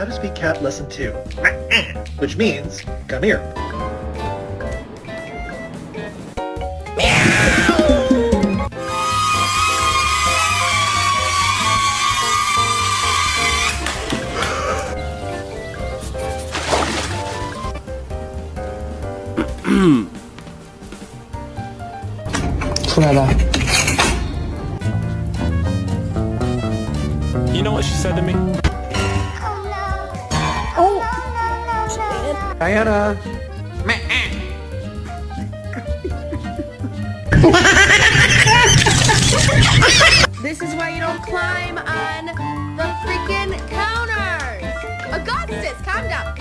How to speak cat lesson 2, which means, come here. You know what she said to me? Diana. This is why you don't climb on the freaking counters. Augustus, calm down.